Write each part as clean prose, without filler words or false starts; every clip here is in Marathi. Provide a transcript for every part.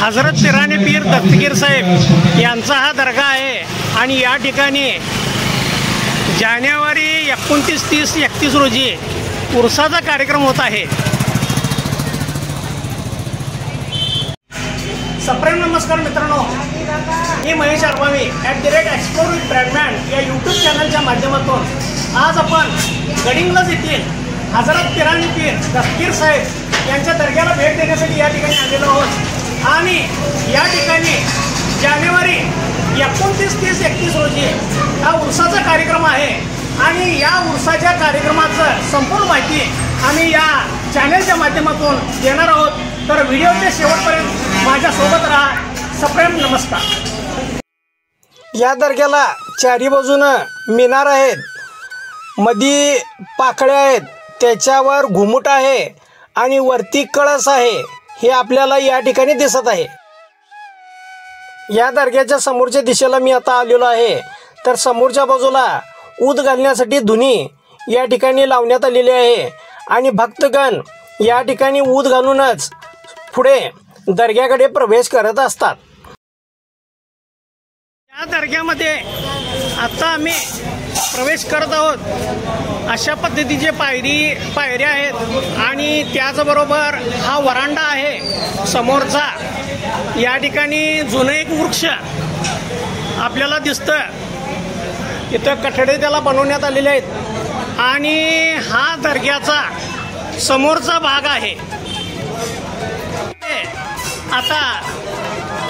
हजरत पिरानी पीर दस्तगीर साहेब यांचा हा दर्गा आहे आणि या ठिकाणी जानेवारी 29, 30, 31 रोजी उर्साचा कार्यक्रम होत आहे। सप्रेम नमस्कार मित्रांनो, मी महेश आरबावी @एक्सप्लोर विथ ब्रॅडमॅन या यूट्यूब चॅनलच्या माध्यमातून आज आपण गडिंग्लज येथील हजरत पिरानी पीर दस्तगीर साहेब यांच्या दर्ग्याला भेट देण्यासाठी या ठिकाणी आलेलो आहोत आणि या ठिकाणी जानेवारी 29, 30, 31 रोजी हा उर्साचा कार्यक्रम आहे आणि या उर्साच्या कार्यक्रमाचं संपूर्ण माहिती आम्ही या चॅनलच्या माध्यमातून देणार आहोत। तर व्हिडिओच्या शेवटपर्यंत माझ्यासोबत राहा। सप्रेम नमस्कार। या दर्ग्याला चारी बाजूनं मिनार आहेत, मध्ये पाकळ्या आहेत, त्याच्यावर घुमुट आहे आणि वरती कळस आहे, हे आपल्याला या ठिकाणी दिसत आहे। या दर्ग्याच्या समोरच्या दिशेला मी आता आलेलो आहे। तर समोरच्या बाजूला ऊद घालण्यासाठी धुनी या ठिकाणी लावण्यात आलेली आहे आणि भक्तगण या ठिकाणी ऊद घालूनच पुढे दर्ग्याकडे प्रवेश करत असतात। या दर्ग्यामध्ये आता आम्ही प्रवेश करत आहोत। अशा पद्धतीचे पायऱ्या आहेत आणि त्याचबरोबर हा वरांडा आहे समोरचा। या ठिकाणी जुनं एक वृक्ष आपल्याला दिसतं, इथं कठडे त्याला बनवण्यात आलेले आहेत आणि हा दर्ग्याचा समोरचा भाग आहे। आता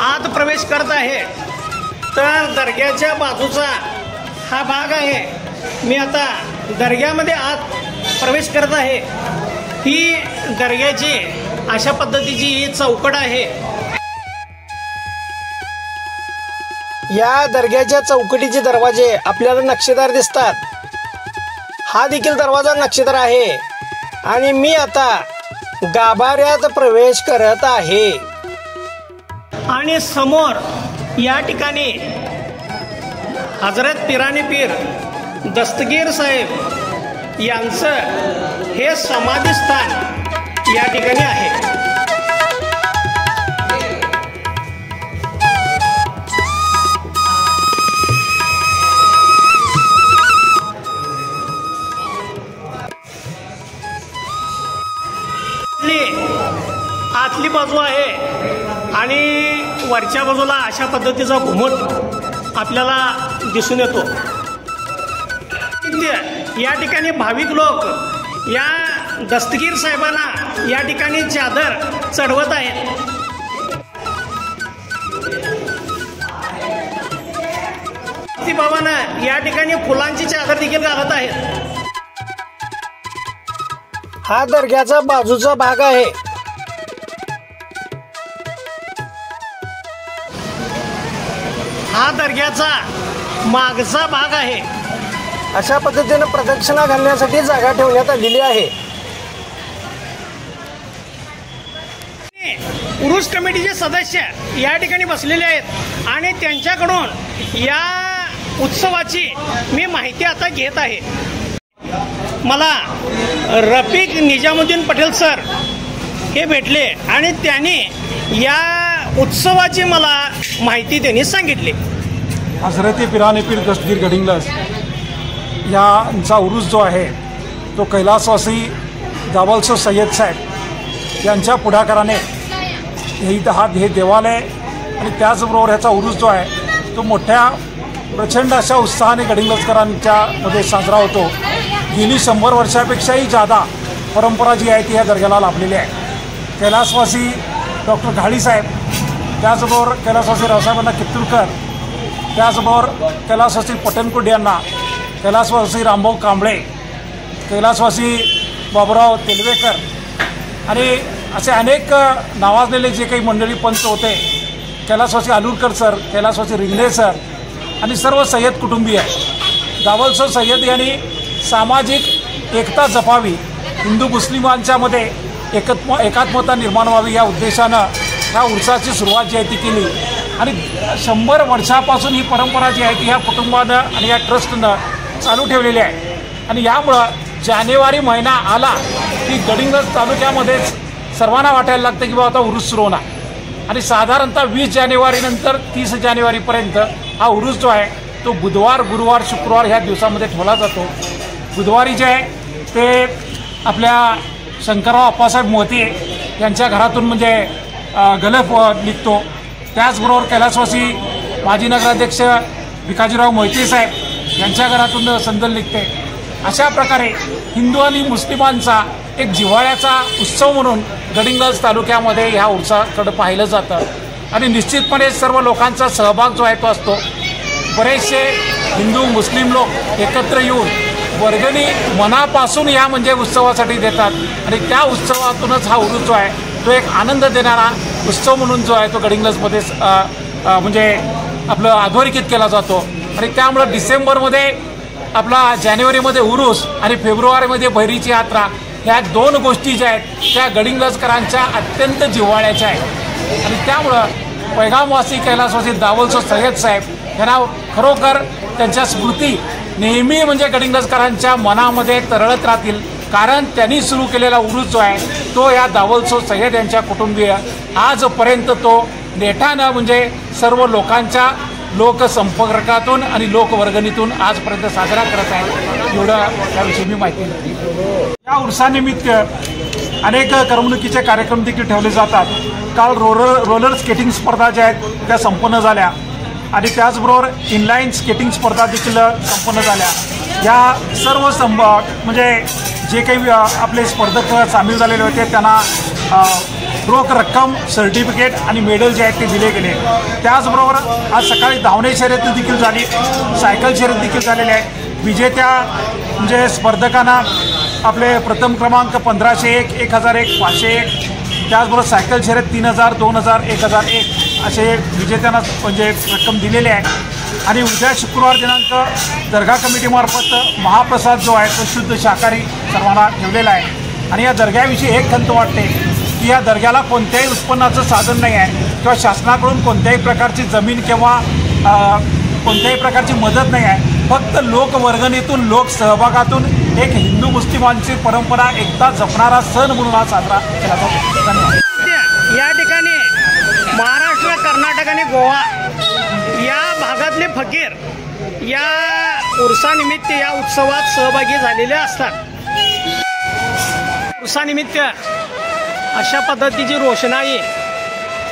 आत प्रवेश करत आहे, तर दर्ग्याच्या बाजूचा हा भाग आहे। मी आता दर्ग्यामध्ये आत प्रवेश करत आहे। ही दर्ग्याची अशा पद्धतीची ही चौकट आहे। या दर्ग्याच्या चौकटीचे दरवाजे आपल्याला नक्षीदार दिसतात। हा देखील दरवाजा नक्षीदार आहे आणि मी आता गाभाऱ्यात प्रवेश करत आहे आणि समोर या ठिकाणी हजरत पिरानी पीर दस्तगीर साहेब यांचं हे समाधी स्थान या ठिकाणी आहे। आतली बाजू आहे आणि वरच्या बाजूला अशा पद्धतीचा घुमट आपल्याला दिसून येतो। या ठिकाणी भाविक लोक या दस्तगीर साहेबांना या ठिकाणी चादर चढवत आहेत। बाबांना या ठिकाणी फुलांची चादर देखील घालत आहेत। हा दर्ग्याचा बाजूचा भाग आहे। हा दर्ग्याचा मागचा भाग आहे। अशा पद्धतीने प्रदक्षिणा घालण्यासाठी जागा ठेवण्यात आलेली आहे। उरूस कमिटीचे सदस्य या ठिकाणी बसलेले आहेत आणि त्यांच्याकडून या उत्सवाची मी माहिती आता घेत आहे। मला रफिक निजामुद्दीन पटेल सर हे भेटले आणि त्यांनी या उत्सवाची मला माहिती त्यांनी सांगितली। हजरत पिरानी पीर दस्तगीर गडिंग्लज यांचा उरूस जो आहे तो कैलासवासी दावलसो सय्यद साहेब यांच्या पुढाकाराने हे देवालय आणि त्याचबरोबर ह्याचा उरूस जो आहे तो मोठ्या प्रचंड अशा उत्साहाने गडिंग्लजकरांच्या मध्ये साजरा होतो। गेली 100 वर्षापेक्षाही जादा परंपरा जी आहे ती ह्या दर्ग्याला लाभलेली आहे। कैलासवासी डॉक्टर घाळी साहेब, त्याचबरोबर कैलासवासी रावसाहेबांना कित्तूरकर, त्याचबरोबर कैलासवासी पटणकुड यांना, कैलासवासी रामभाऊ कांबळे, कैलासवासी बाबूराव तेलवेकर आणि असे अनेक नावाजलेले जे काही मंडळी पंच होते, कैलासवासी आलूरकर सर, कैलासवासी रिंगणे सर आणि सर्व सय्यद कुटुंबीय। दावलसो सय्यद यांनी सामाजिक एकता जपावी, हिंदू मुस्लिमांच्यामध्ये एकात्मता निर्माण व्हावी या उद्देशानं ह्या उर्साची सुरुवात जी आहे ती केली आणि 100 वर्षापासून ही परंपरा जी आहे ती ह्या कुटुंबानं आणि या ट्रस्टनं चालू ठेवलेली आहे। आणि यामुळं जानेवारी महिना आला की गडिंग्लज तालुक्यामध्येच सर्वांना वाटायला लागतं की बाबा आता उरूस सुरू होणार। आणि साधारणतः 20 जानेवारीनंतर 30 जानेवारीपर्यंत हा उरूस जो आहे तो बुधवार, गुरुवार, शुक्रवार ह्या दिवसामध्ये ठेवला जातो. बुधवारी जे आहे ते आपल्या शंकरराव अप्पासाहेब मोहिते यांच्या घरातून म्हणजे गलफ निघतो. त्याचबरोबर कैलासवासी माजी नगराध्यक्ष भिकाजीराव मोहिते साहेब यांच्या घरातून संदल निघते. अशा प्रकारे हिंदू आणि मुस्लिमांचा एक जिव्हाळ्याचा उत्सव म्हणून गडिंग्लज तालुक्यामध्ये ह्या उत्सवाकडे पाहिलं जातं. आणि निश्चितपणे सर्व लोकांचा सहभाग जो आहे तो असतो. बरेचसे हिंदू मुस्लिम लोक एकत्र येऊन वर्गणी मनापासून या म्हणजे उत्सवासाठी देतात आणि त्या उत्सवातूनच हा उरूस जो आहे तो एक आनंद देणारा उत्सव म्हणून जो आहे तो गडिंग्लजमध्ये म्हणजे आपलं अधोरेखित केला जातो. आणि त्यामुळं डिसेंबरमध्ये आपला जानेवारीमध्ये उरूस आणि फेब्रुवारीमध्ये भैरीची यात्रा ह्या 2 गोष्टी ज्या आहेत त्या गडिंग्लजकरांच्या अत्यंत जिव्हाळ्याच्या आहेत. आणि त्यामुळं पैगामवासी कैलासवासी दावलचो सय्यद साहेब यांना खरोखर त्यांच्या स्मृती नेहमी म्हणजे गडिंग्लजकरांच्या मनामध्ये तरळत राहतील. कारण त्यांनी सुरू केलेला उरूस जो आहे तो या दावलचो सय्यद यांच्या कुटुंबीय आजपर्यंत तो नेटानं म्हणजे सर्व लोकांच्या लोकसंपर्कातून आणि लोकवर्गणीतून आजपर्यंत साजरा करत आहे. एवढं त्याविषयी मी माहिती दिली. या उर्सानिमित्त अनेक करमणुकीचे कार्यक्रम देखील ठेवले जातात. काल रोलर स्केटिंग स्पर्धा ज्या आहेत त्या संपन्न झाल्या आणि त्याचबरोबर इनलाईन स्केटिंग स्पर्धा देखील संपन्न झाल्या. या सर्व म्हणजे जे काही आपले स्पर्धक सामील झालेले होते त्यांना रोख रक्कम, सर्टिफिकेट आणि मेडल जे आहेत ते दिले गेले. त्याचबरोबर आज सकाळी धावणे शर्यत देखील झाली, सायकल शर्यत देखील झालेली आहे. विजेत्या म्हणजे स्पर्धकांना आपले प्रथम क्रमांक 1501, 1001, 501, त्याचबरोबर सायकल शर्यत 3000, 2000, 1001 असे विजेत्यांना म्हणजे रक्कम दिलेली आहे. आणि उद्या शुक्रवार दिनांक दर्गा कमिटीमार्फत महाप्रसाद जो आहे तो शुद्ध शाकाहारी सर्वांना ठेवलेला आहे. आणि या दर्ग्याविषयी एक खंत वाटते की या दर्ग्याला कोणत्याही उत्पन्नाचं साधन नाही आहे किंवा शासनाकडून कोणत्याही प्रकारची जमीन किंवा कोणत्याही प्रकारची मदत नाही आहे. फक्त लोकवर्गणीतून, लोकसहभागातून एक हिंदू मुस्लिमांची परंपरा एकता जपणारा सण म्हणून हा साजरा केला जातो. धन्यवाद. या ठिकाणी महाराष्ट्र, कर्नाटक आणि गोवा या भागातले फकीर या उर्सानिमित्त या उत्सवात सहभागी झालेले असतात. उर्सानिमित्त अशा पद्धतीची रोषणाई,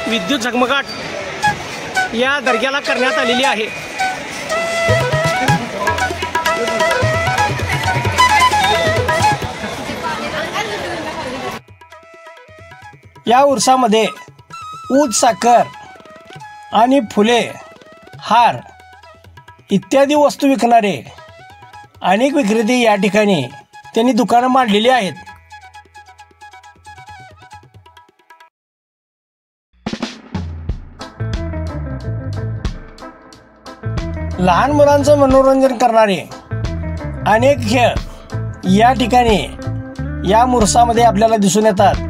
विद्युत झगमगाट या दर्ग्याला करण्यात आलेली आहे. या उर्सामध्ये ऊद, साखर आणि फुले, हार इत्यादी वस्तू विकणारे अनेक विक्रेते या ठिकाणी त्यांनी दुकानं मांडलेली आहेत. लहान मुलांचं मनोरंजन करणारे अनेक खेळ या ठिकाणी या उर्सामध्ये आपल्याला दिसून येतात.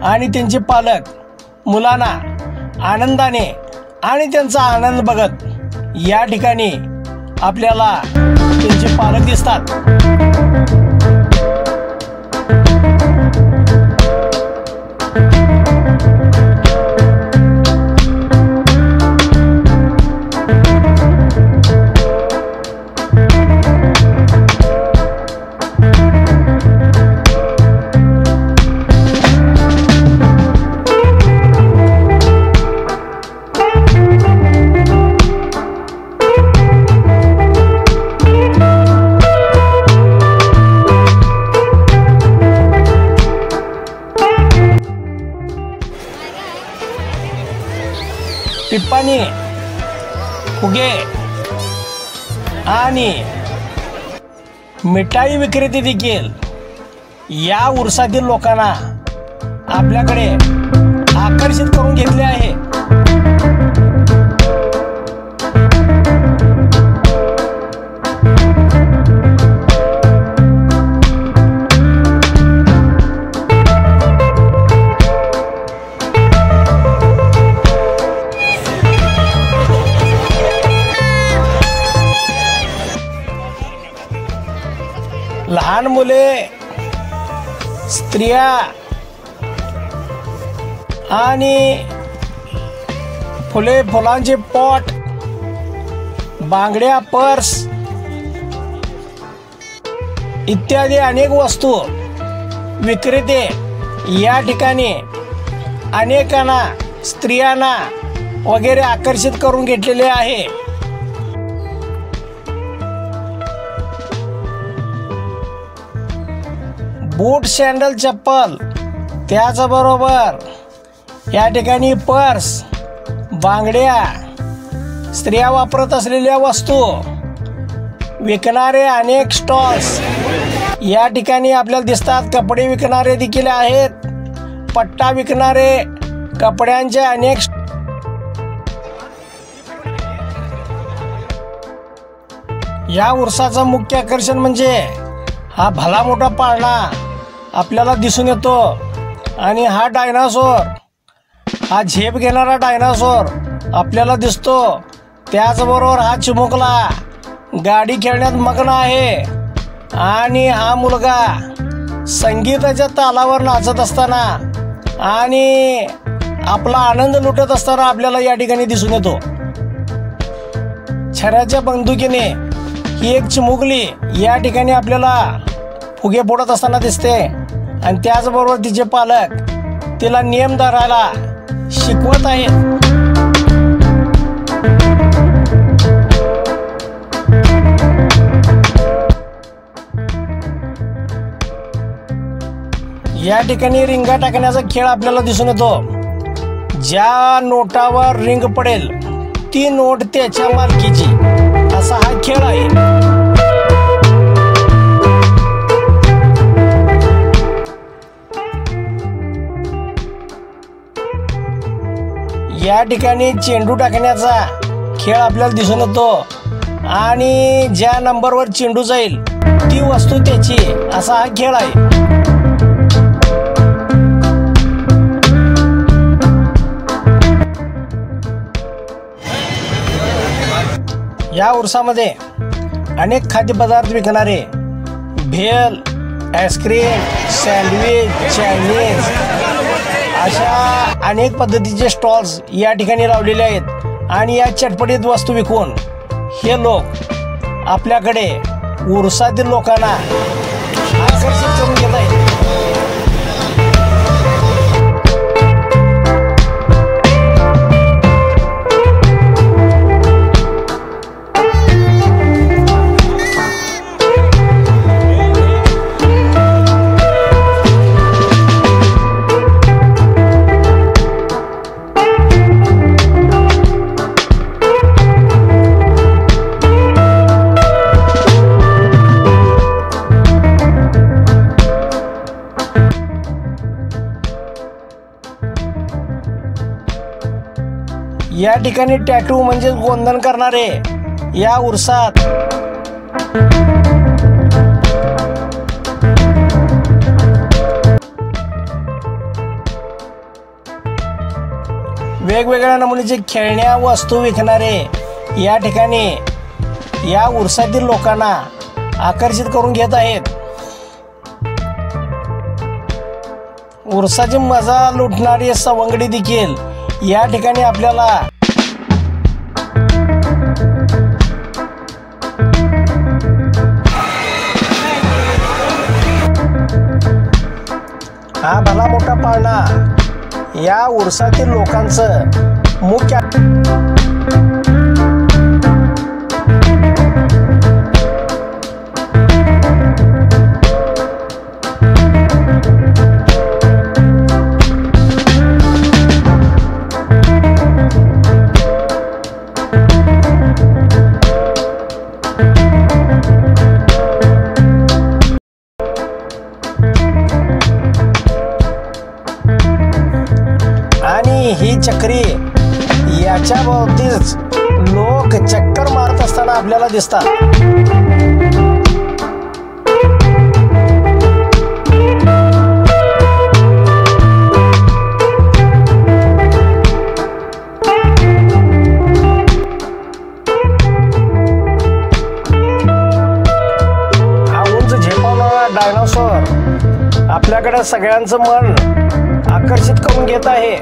आणि त्यांचे पालक मुलांना आनंदाने आणि त्यांचा आनंद बघत या ठिकाणी आपल्याला त्यांचे पालक दिसतात. पिप्पानी, फुगे आणि मिठाई विक्रेते देखील या उर्सातील लोकांना आपल्याकडे आकर्षित करून घेतले आहे. लहान मुले, स्त्रिया आणि फुलांचे पॉट, बांगड्या, पर्स इत्यादी अनेक वस्तू विक्रेते या ठिकाणी अनेकांना, स्त्रियांना वगैरे आकर्षित करून घेतलेले आहे. बूट, सॅन्डल, चप्पल, त्याचबरोबर या ठिकाणी पर्स, बांगड्या, स्त्रिया वापरत असलेल्या वस्तू विकणारे अनेक स्टॉल्स या ठिकाणी आपल्याला दिसतात. कपडे विकणारे देखील आहेत, पट्टा विकणारे, कपड्यांचे अनेक. या उर्साचं मुख्य आकर्षण म्हणजे हा भला मोठा पाळणा आपल्याला दिसून येतो. आणि हा डायनासोर, हा झेप घेणारा डायनासोर आपल्याला दिसतो. त्याचबरोबर हा चिमुकला गाडी खेळण्यात मग्न आहे. आणि हा मुलगा संगीताच्या तालावर नाचत असताना आणि आपला आनंद लुटत असताना आपल्याला या ठिकाणी दिसून येतो. छऱ्याच्या बंदुकीने ही एक चिमुकली या ठिकाणी आपल्याला फुगे फोडत असताना दिसते. आणि त्याचबरोबर तिचे पालक तिला नियम धरायला शिकवत आहेत. या ठिकाणी रिंगा टाकण्याचा खेळ आपल्याला दिसून येतो. ज्या नोटावर रिंग पडेल ती नोट त्याच्या मालकीची, असा हा खेळ आहे. या ठिकाणी चेंडू टाकण्याचा खेळ आपल्याला दिसून येतो. आणि ज्या नंबरवर चेंडू जाईल ती वस्तू त्याची, असा हा खेळ आहे. या उर्सामध्ये अनेक खाद्यपदार्थ विकणारे भेल, आईस्क्रीम, सँडविच, चायनीज अशा अनेक पद्धतीचे स्टॉल्स या ठिकाणी लावलेले आहेत. आणि या चटपटीत वस्तू विकून हे लोक आपल्याकडे उर्सातील लोकांना आकर्षित करून घेत आहेत. या ठिकाणी टॅटू म्हणजे गोंधन करणारे या उर्सात वेगवेगळ्या नमुन्याचे खेळण्या वस्तू विकणारे या ठिकाणी या उर्सातील लोकांना आकर्षित करून घेत आहेत. उर्साची मजा लुटणारी सवंगडी देखील या ठिकाणी आपल्याला हा भला मोठा पाळणा या उर्सातील लोकांचं मुख्य ही चक्री याच्या भोवतीच लोक चक्कर मारत असताना आपल्याला दिसतात. हा उंच झेपावणारा डायनासोर आपल्याकडे सगळ्यांचं मन आकर्षित करून घेत आहे.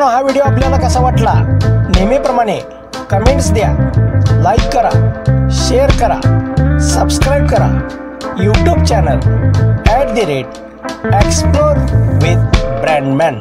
मित्रांनो, हा व्हिडिओ आपल्याला कसा वाटला नेहमीप्रमाणे कमेंट्स द्या, लाईक करा, शेअर करा, सबस्क्राईब करा यूट्यूब चॅनल @एक्सप्लोर विथ ब्रँडमॅन।